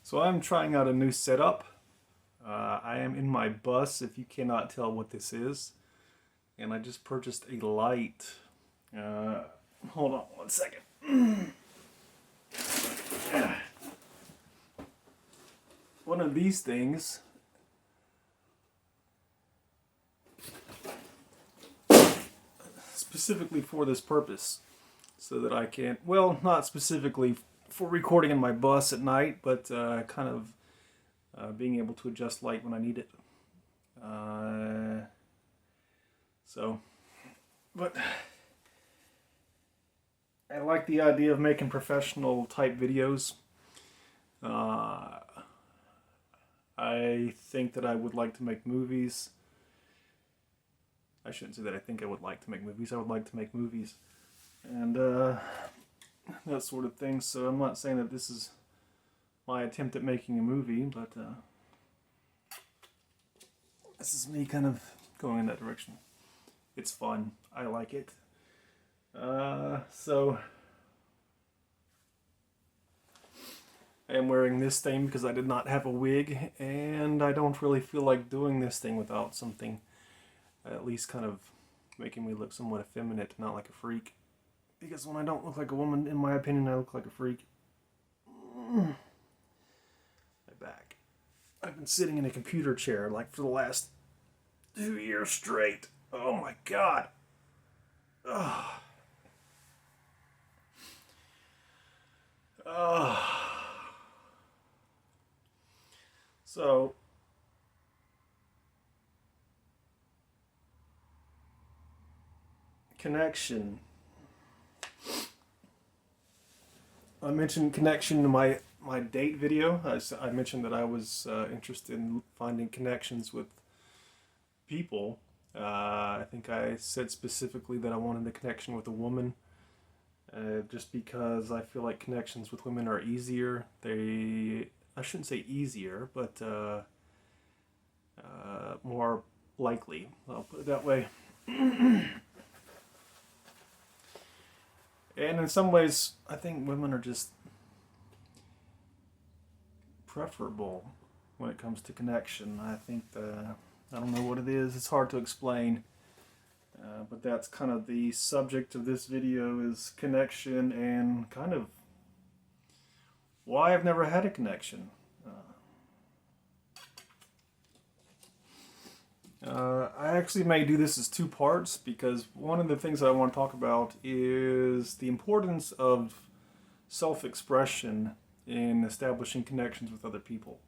So I'm trying out a new setup. I am in my bus, if you cannot tell what this is. And I just purchased a light. Uh, Hold on one second. One of these things specifically for this purpose. So that I can, well, not specifically for recording in my bus at night, but kind of being able to adjust light when I need it. But I like the idea of making professional type videos. I think that I would like to make movies. I shouldn't say that I think I would like to make movies. I would like to make movies. And that sort of thing. So I'm not saying that this is my attempt at making a movie, but this is me kind of going in that direction. It's fun. I like it. So I am wearing this thing because I did not have a wig, and I don't really feel like doing this thing without something at least kind of making me look somewhat effeminate, not like a freak. Because when I don't look like a woman, in my opinion, I look like a freak. My back. I've been sitting in a computer chair like for the last 2 years straight. Oh my god. Ugh. So, connection. I mentioned connection in my date video. I mentioned that I was interested in finding connections with people. I think I said specifically that I wanted a connection with a woman. Just because I feel like connections with women are easier. I shouldn't say easier, but more likely. I'll put it that way. And in some ways, I think women are just preferable when it comes to connection. I think I don't know what it is. It's hard to explain. But that's kind of the subject of this video, is connection and kind of why I've never had a connection. I actually may do this as 2 parts, because one of the things that I want to talk about is the importance of self-expression in establishing connections with other people.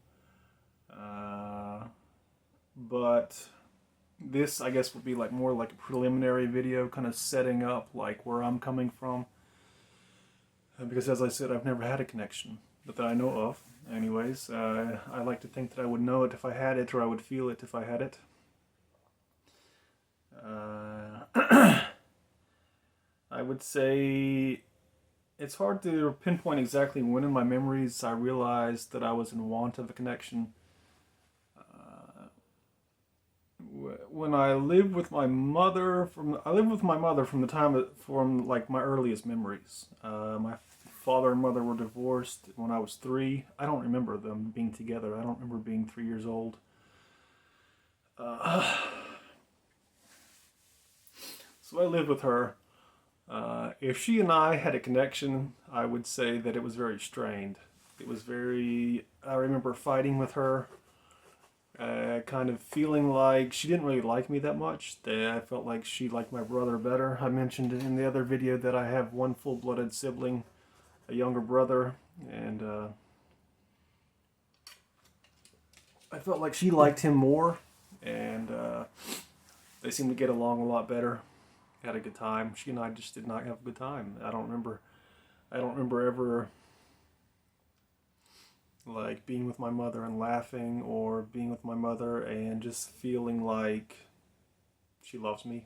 But this, I guess, would be like more like a preliminary video, kind of setting up like where I'm coming from. Because as I said, I've never had a connection, but that I know of. Anyways, I like to think that I would know it if I had it, or I would feel it if I had it. I would say it's hard to pinpoint exactly when in my memories I realized that I was in want of a connection. When I lived with my mother from the time from like my earliest memories. My father and mother were divorced when I was 3. I don't remember them being together. I don't remember being 3 years old. So I lived with her. If she and I had a connection, I would say that it was very strained. I remember fighting with her, kind of feeling like she didn't really like me that much. I felt like she liked my brother better. I mentioned in the other video that I have one full-blooded sibling, a younger brother, and I felt like she liked him more, and they seemed to get along a lot better. Had a good time. She and I just did not have a good time. I don't remember ever like being with my mother and laughing, or being with my mother and just feeling like she loves me.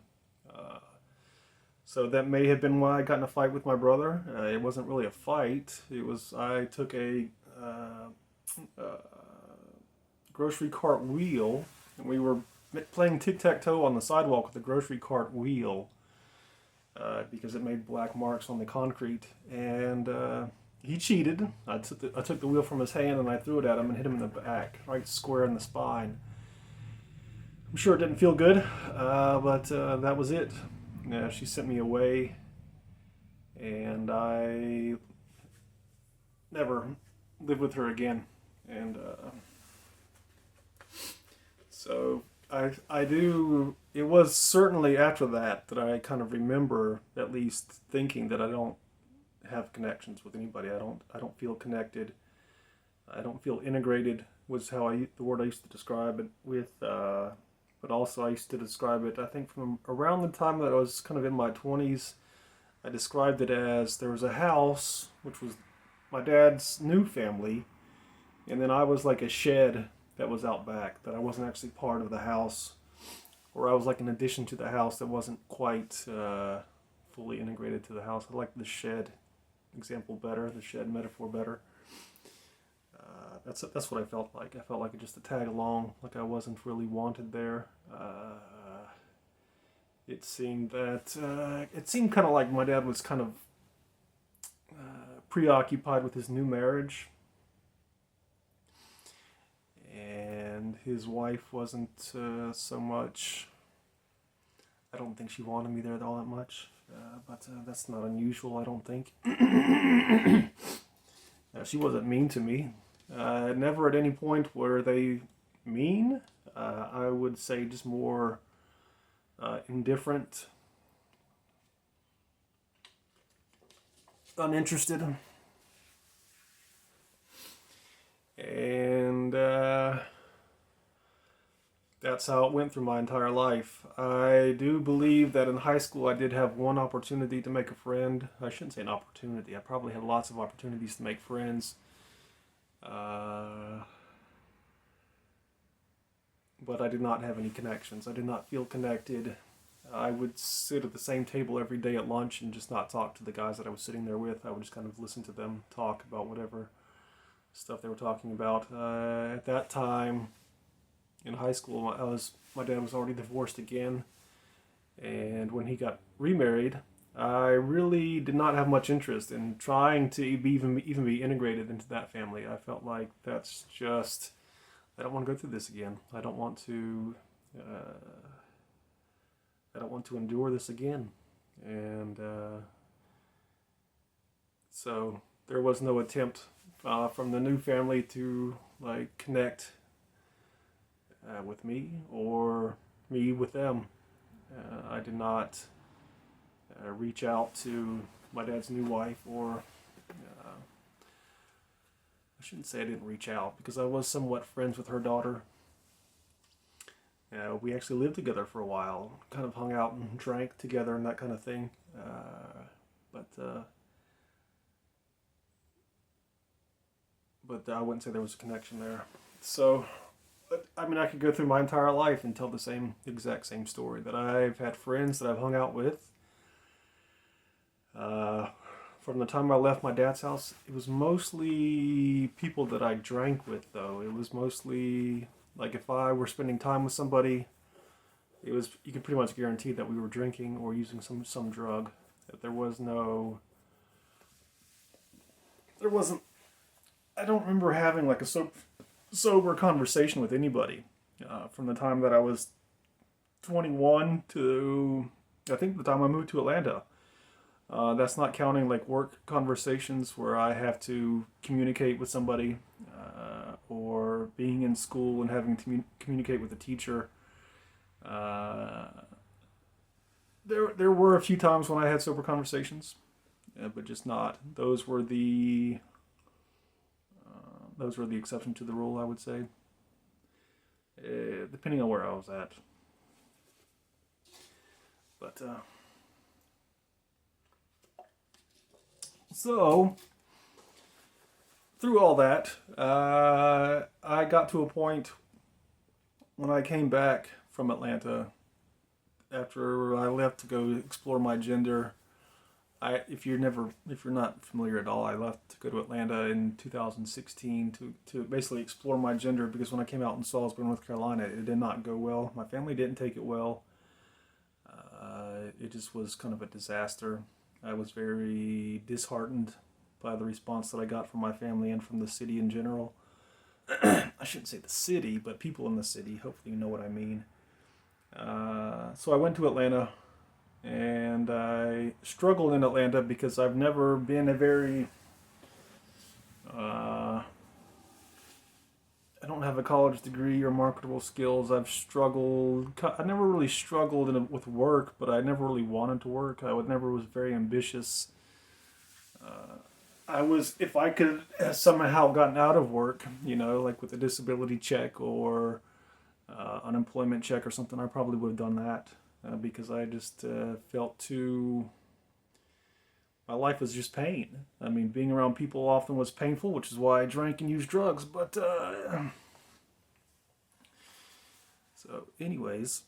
So that may have been why I got in a fight with my brother. It wasn't really a fight. I took a grocery cart wheel, and we were playing tic-tac-toe on the sidewalk with the grocery cart wheel, because it made black marks on the concrete. And he cheated. I took the wheel from his hand and I threw it at him and hit him in the back, right square in the spine. I'm sure it didn't feel good, but that was it. Yeah, she sent me away, and I never lived with her again. And so I do. It was certainly after that that I kind of remember at least thinking that I don't have connections with anybody. I don't feel connected. I don't feel integrated. Was how the word I used to describe it with. But also I used to describe it. I think from around the time that I was kind of in my 20s, I described it as there was a house which was my dad's new family, and then I was like a shed that was out back, that I wasn't actually part of the house, or I was like an addition to the house that wasn't quite fully integrated to the house. I like the shed example better, the shed metaphor better. That's what I felt like. I felt like just to tag along, like I wasn't really wanted there. It seemed kind of like my dad was kind of preoccupied with his new marriage, and his wife wasn't so much. I don't think she wanted me there all that much, but that's not unusual, I don't think. She wasn't mean to me. Never at any point were they mean. I would say just more indifferent, uninterested, and that's how it went through my entire life. I do believe that in high school I did have one opportunity to make a friend. I shouldn't say an opportunity. I probably had lots of opportunities to make friends. But I did not have any connections. I did not feel connected. I would sit at the same table every day at lunch and just not talk to the guys that I was sitting there with. I would just kind of listen to them talk about whatever stuff they were talking about. At that time, in high school, my dad was already divorced again, and when he got remarried, I really did not have much interest in trying to even be integrated into that family. I felt like that's just, I don't want to go through this again. I don't want to endure this again. And so there was no attempt from the new family to like connect with me or me with them. I did not reach out to my dad's new wife, or I shouldn't say I didn't reach out, because I was somewhat friends with her daughter. We actually lived together for a while, kind of hung out and drank together and that kind of thing. But I wouldn't say there was a connection there. So, I mean, I could go through my entire life and tell the exact same story, that I've had friends that I've hung out with. From the time I left my dad's house, it was mostly people that I drank with, though. It was mostly, like, if I were spending time with somebody, you could pretty much guarantee that we were drinking or using some drug. That there wasn't, I don't remember having, like, a sober conversation with anybody. From the time that I was 21 to, I think, the time I moved to Atlanta. That's not counting like work conversations where I have to communicate with somebody, or being in school and having to communicate with a teacher. There were a few times when I had sober conversations, but just not. Those were the exception to the rule, I would say. Depending on where I was at. But so, through all that, I got to a point when I came back from Atlanta after I left to go explore my gender. If you're not familiar at all, I left to go to Atlanta in 2016 to basically explore my gender, because when I came out in Salisbury, North Carolina, it did not go well. My family didn't take it well. It just was kind of a disaster. I was very disheartened by the response that I got from my family and from the city in general. I shouldn't say the city, but people in the city. Hopefully you know what I mean. So I went to Atlanta, and I struggled in Atlanta because I've never been a very... I don't have a college degree or marketable skills. I've struggled. I never really struggled with work, but I never really wanted to work. Never was very ambitious. If I could have somehow gotten out of work, like with a disability check or unemployment check or something, I probably would have done that because I just felt too... My life was just pain. I mean, being around people often was painful, which is why I drank and used drugs. But, so anyways,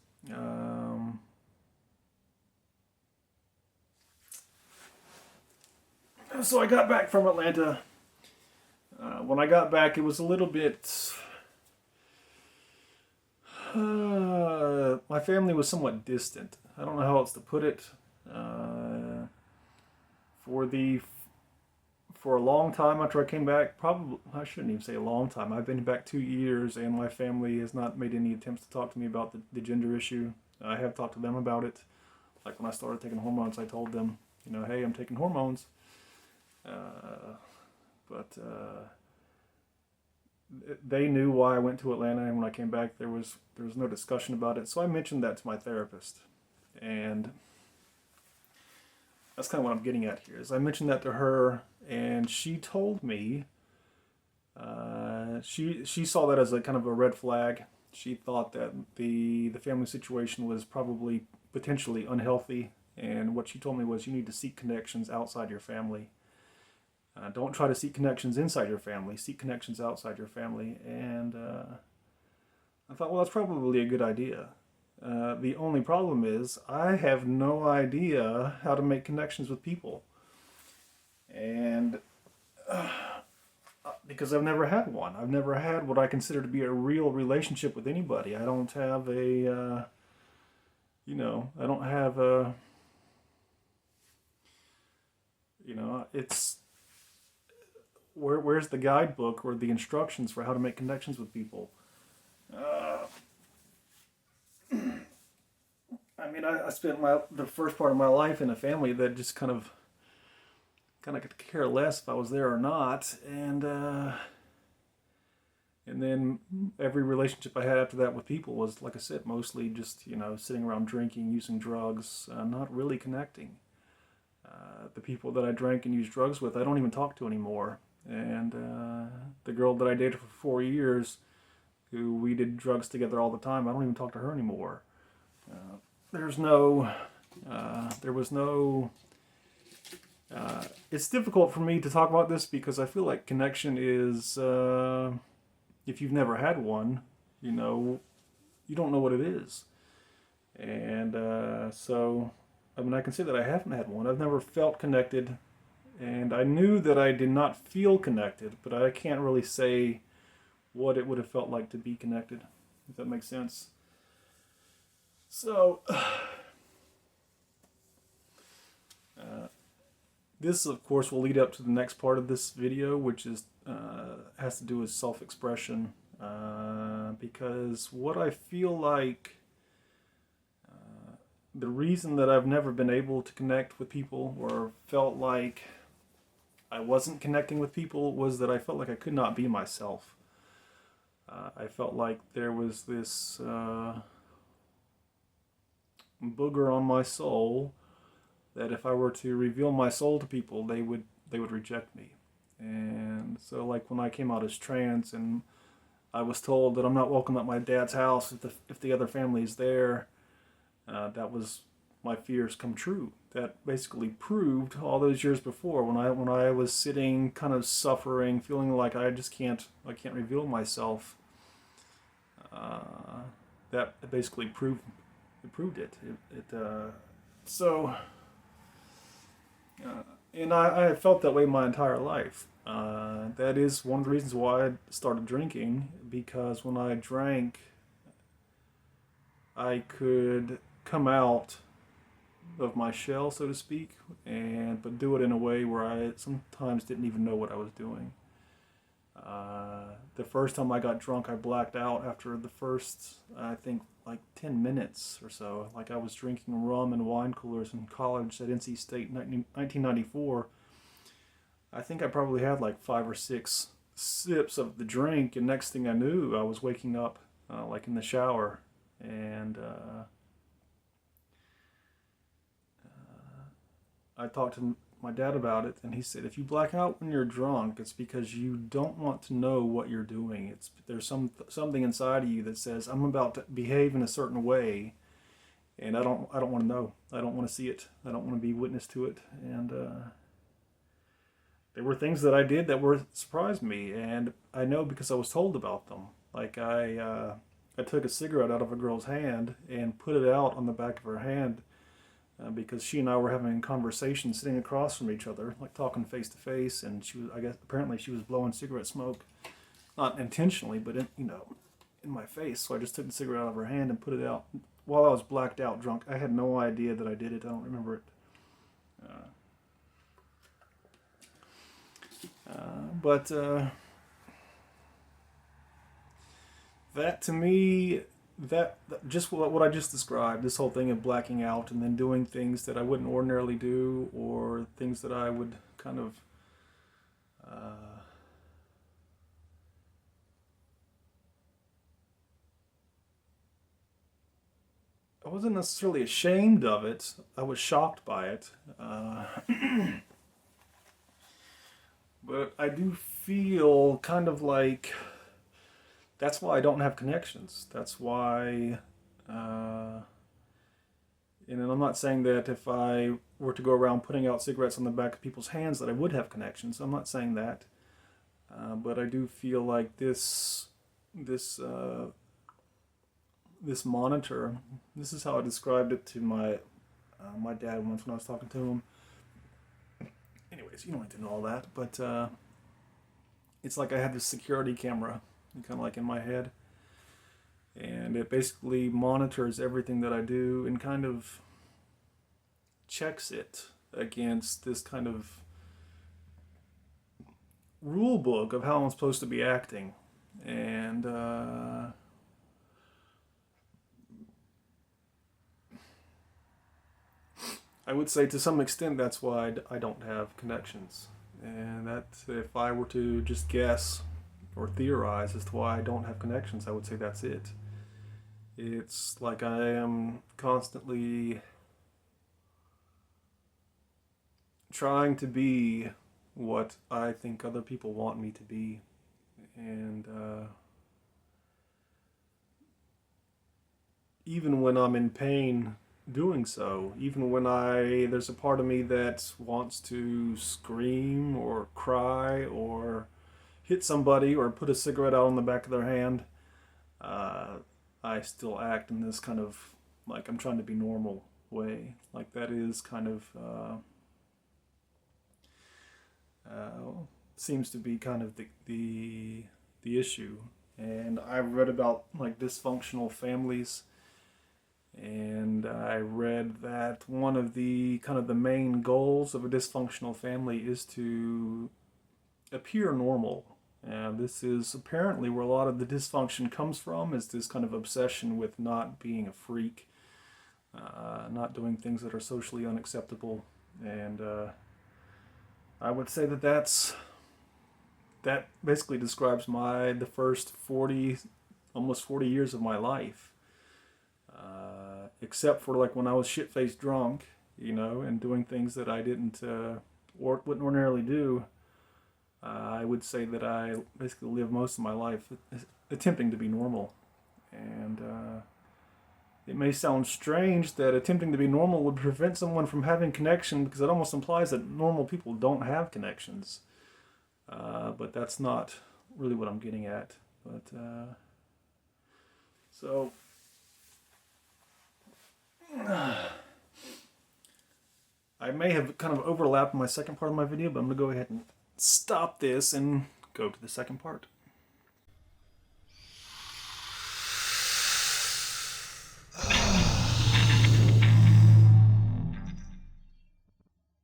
so I got back from Atlanta. When I got back, it was a little bit... my family was somewhat distant. I don't know how else to put it. For a long time after I came back, probably, I shouldn't even say a long time, I've been back 2 years and my family has not made any attempts to talk to me about the gender issue. I have talked to them about it. Like when I started taking hormones, I told them, hey, I'm taking hormones. But they knew why I went to Atlanta, and when I came back there was no discussion about it. So I mentioned that to my therapist, and that's kind of what I'm getting at here. Is I mentioned that to her, and she told me she saw that as a kind of a red flag. She thought that the family situation was probably potentially unhealthy, and what she told me was you need to seek connections outside your family. Don't try to seek connections inside your family. Seek connections outside your family. And I thought, well, that's probably a good idea. The only problem is I have no idea how to make connections with people. And because I've never had one. I've never had what I consider to be a real relationship with anybody. I don't have I don't have a, it's, where's the guidebook or the instructions for how to make connections with people? I spent the first part of my life in a family that just kind of could care less if I was there or not, and then every relationship I had after that with people was, like I said, mostly just sitting around drinking, using drugs, not really connecting. The people that I drank and used drugs with, I don't even talk to anymore. And the girl that I dated for 4 years, who we did drugs together all the time, I don't even talk to her anymore. There was no... it's difficult for me to talk about this because I feel like connection is... if you've never had one, you don't know what it is. And so, I can say that I haven't had one. I've never felt connected. And I knew that I did not feel connected, but I can't really say what it would have felt like to be connected, if that makes sense. So, this, of course, will lead up to the next part of this video, which is has to do with self-expression, because what I feel like the reason that I've never been able to connect with people or felt like I wasn't connecting with people was that I felt like I could not be myself. I felt like there was this booger on my soul that if I were to reveal my soul to people, they would reject me. And so, like when I came out as trans, and I was told that I'm not welcome at my dad's house if the other family is there, that was my fears come true. That basically proved all those years before when I was sitting kind of suffering, feeling like I can't reveal myself. That basically proved it. And I felt that way my entire life. That is one of the reasons why I started drinking, because when I drank, I could come out of my shell, so to speak, but do it in a way where I sometimes didn't even know what I was doing. The first time I got drunk, I blacked out after the first, I think, like 10 minutes or so. Like, I was drinking rum and wine coolers in college at NC State in 1994. I think I probably had like 5 or 6 sips of the drink, and next thing I knew, I was waking up like in the shower. And I talked to my dad about it, and he said, if you black out when you're drunk, it's because you don't want to know what you're doing. There's something inside of you that says, I'm about to behave in a certain way, and I don't want to know. I don't want to see it. I don't want to be witness to it. And there were things that I did that surprised me, and I know because I was told about them. Like, I took a cigarette out of a girl's hand and put it out on the back of her hand because she and I were having a conversation sitting across from each other, like talking face to face, and apparently she was blowing cigarette smoke, not intentionally, but in my face. So I just took the cigarette out of her hand and put it out while I was blacked out drunk. I had no idea that I did it. I don't remember it. But that to me, that just what I just described, this whole thing of blacking out and then doing things that I wouldn't ordinarily do, or things that I would kind of I wasn't necessarily ashamed of it. I was shocked by it. But I do feel kind of like that's why I don't have connections. That's why, and I'm not saying that if I were to go around putting out cigarettes on the back of people's hands that I would have connections. I'm not saying that. But I do feel like this monitor, this is how I described it to my dad once when I was talking to him. Anyways, you don't need to know all that, but it's like I had this security camera, kind of like in my head, and it basically monitors everything that I do and kind of checks it against this kind of rule book of how I'm supposed to be acting. And I would say to some extent that's why I don't have connections. And that if I were to just guess or theorize as to why I don't have connections, I would say that's it. It's like I am constantly trying to be what I think other people want me to be. And even when I'm in pain doing so, even when there's a part of me that wants to scream or cry or hit somebody or put a cigarette out on the back of their hand, I still act in this kind of like I'm trying to be normal way. Like that is kind of seems to be kind of the issue. And I've read about like dysfunctional families, and I read that one of the kind of the main goals of a dysfunctional family is to appear normal. And this is apparently where a lot of the dysfunction comes from, is this kind of obsession with not being a freak, not doing things that are socially unacceptable. And I would say that basically describes the first 40, almost 40 years of my life. Except for like when I was shit-faced drunk, and doing things that I didn't or wouldn't ordinarily do. I would say that I basically lived most of my life attempting to be normal. And it may sound strange that attempting to be normal would prevent someone from having connection, because it almost implies that normal people don't have connections. But that's not really what I'm getting at. But so I may have kind of overlapped my second part of my video, but I'm going to go ahead and stop this and go to the second part.